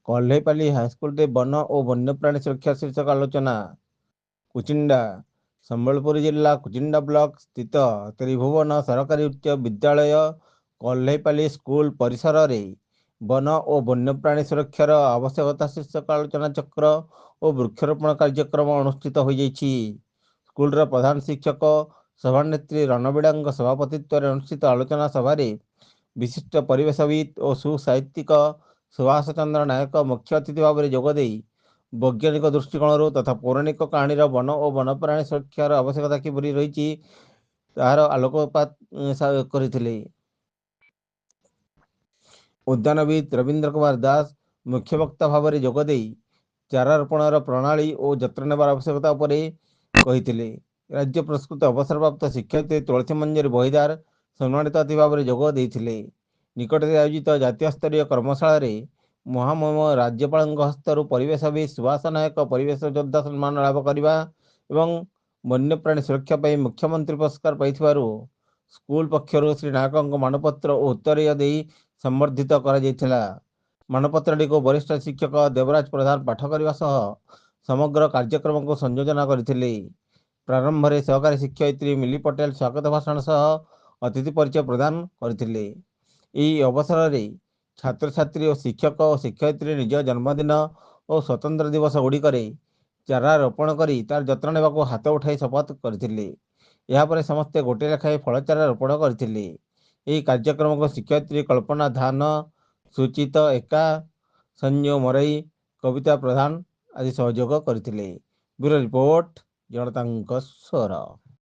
କହ୍ଲେଇପାଲି ହାଇସ୍କୁଲରେ ବନ ଓ ବନ୍ୟପ୍ରାଣୀ ସୁରକ୍ଷା ଶୀର୍ଷକ ଆଲୋଚନା। କୁଚିଣ୍ଡା। ସମ୍ବଲପୁର ଜିଲ୍ଲା କୁଚିଣ୍ଡା ବ୍ଲକ ସ୍ଥିତ ତ୍ରିଭୁବନ ସରକାରୀ ଉଚ୍ଚ ବିଦ୍ୟାଳୟ କହ୍ଲେଇପାଲି ସ୍କୁଲ ପରିସରରେ ବନ ଓ ବନ୍ୟପ୍ରାଣୀ ସୁରକ୍ଷାର ଆବଶ୍ୟକତା ଶୀର୍ଷକ ଆଲୋଚନା ଚକ୍ର ଓ ବୃକ୍ଷରୋପଣ କାର୍ଯ୍ୟକ୍ରମ ଅନୁଷ୍ଠିତ ହୋଇଯାଇଛି। ସ୍କୁଲର ପ୍ରଧାନ ଶିକ୍ଷକ ସଭାନେତ୍ରୀ ରଣବିଡ଼ାଙ୍କ ସଭାପତିତ୍ୱରେ ଅନୁଷ୍ଠିତ ଆଲୋଚନା ସଭାରେ ବିଶିଷ୍ଟ ପରିବେଶବିତ୍ ଓ ସୁସାହିତ୍ୟିକ ସୁଭାଷ ଚନ୍ଦ୍ର ନାୟକ ମୁଖ୍ୟ ଅତିଥି ଭାବରେ ଯୋଗଦେଇ ବୈଜ୍ଞାନିକ ଦୃଷ୍ଟିକୋଣରୁ ତଥା ପୌରାଣିକ କାହାଣୀର ବନ ଓ ବନ୍ୟପ୍ରାଣୀ ସୁରକ୍ଷାର ଆବଶ୍ୟକତା କିପରି ରହିଛି ତାହାର ଆଲୋକପାତ କରିଥିଲେ। ଉଦ୍ୟାନବିତ୍ ରବୀନ୍ଦ୍ର କୁମାର ଦାସ ମୁଖ୍ୟ ବକ୍ତା ଭାବରେ ଯୋଗଦେଇ ଚାରା ରୋପଣର ପ୍ରଣାଳୀ ଓ ଯତ୍ନ ନେବାର ଆବଶ୍ୟକତା ଉପରେ କହିଥିଲେ। ରାଜ୍ୟ ପୁରସ୍କୃତ ଅବସରପ୍ରାପ୍ତ ଶିକ୍ଷୟିତ୍ରୀ ତୁଳସୀ ମଞ୍ଜରୀ ବହିଦାର ସମ୍ମାନିତ ଅତିଥି ଭାବରେ ଯୋଗ ଦେଇଥିଲେ। ନିକଟରେ ଆୟୋଜିତ ଜାତୀୟ ସ୍ତରୀୟ କର୍ମଶାଳାରେ ମହାମହିମ ରାଜ୍ୟପାଳଙ୍କ ହସ୍ତରୁ ପରିବେଶବିତ୍ ସୁଭାଷ ନାୟକ ପରିବେଶ ଯୋଦ୍ଧା ସମ୍ମାନ ଲାଭ କରିବା ଏବଂ ବନ୍ୟପ୍ରାଣୀ ସୁରକ୍ଷା ପାଇଁ ମୁଖ୍ୟମନ୍ତ୍ରୀ ପୁରସ୍କାର ପାଇଥିବାରୁ ସ୍କୁଲ ପକ୍ଷରୁ ଶ୍ରୀ ନାୟକଙ୍କ ମାନପତ୍ର ଓ ଉତ୍ତରୀୟ ଦେଇ ସମ୍ବର୍ଦ୍ଧିତ କରାଯାଇଥିଲା। ମାନପତ୍ରଟିକୁ ବରିଷ୍ଠ ଶିକ୍ଷକ ଦେବରାଜ ପ୍ରଧାନ ପାଠ କରିବା ସହ ସମଗ୍ର କାର୍ଯ୍ୟକ୍ରମକୁ ସଂଯୋଜନା କରିଥିଲେ। ପ୍ରାରମ୍ଭରେ ସହକାରୀ ଶିକ୍ଷୟିତ୍ରୀ ମିଲି ପଟେଲ ସ୍ୱାଗତ ଭାଷଣ ସହ ଅତିଥି ପରିଚୟ ପ୍ରଦାନ କରିଥିଲେ। ଏହି ଅବସରରେ ଛାତ୍ରଛାତ୍ରୀ ଓ ଶିକ୍ଷକ ଓ ଶିକ୍ଷୟିତ୍ରୀ ନିଜ ଜନ୍ମଦିନ ଓ ସ୍ୱତନ୍ତ୍ର ଦିବସ ଗୁଡ଼ିକରେ ଚାରା ରୋପଣ କରି ତାର ଯତ୍ନ ନେବାକୁ ହାତ ଉଠାଇ ଶପଥ କରିଥିଲେ। ଏହାପରେ ସମସ୍ତେ ଗୋଟିଏ ଲେଖାଏଁ ଫଳ ଚାରା ରୋପଣ କରିଥିଲେ। ଏହି କାର୍ଯ୍ୟକ୍ରମକୁ ଶିକ୍ଷୟିତ୍ରୀ କଳ୍ପନା ଧାନ, ସୁଚିତ ଏକା, ସଞ୍ଜୁ ମରଇ, କବିତା ପ୍ରଧାନ ଆଦି ସହଯୋଗ କରିଥିଲେ। ବ୍ୟୁରୋ ରିପୋର୍ଟ, ଜନତାଙ୍କ ସ୍ୱର।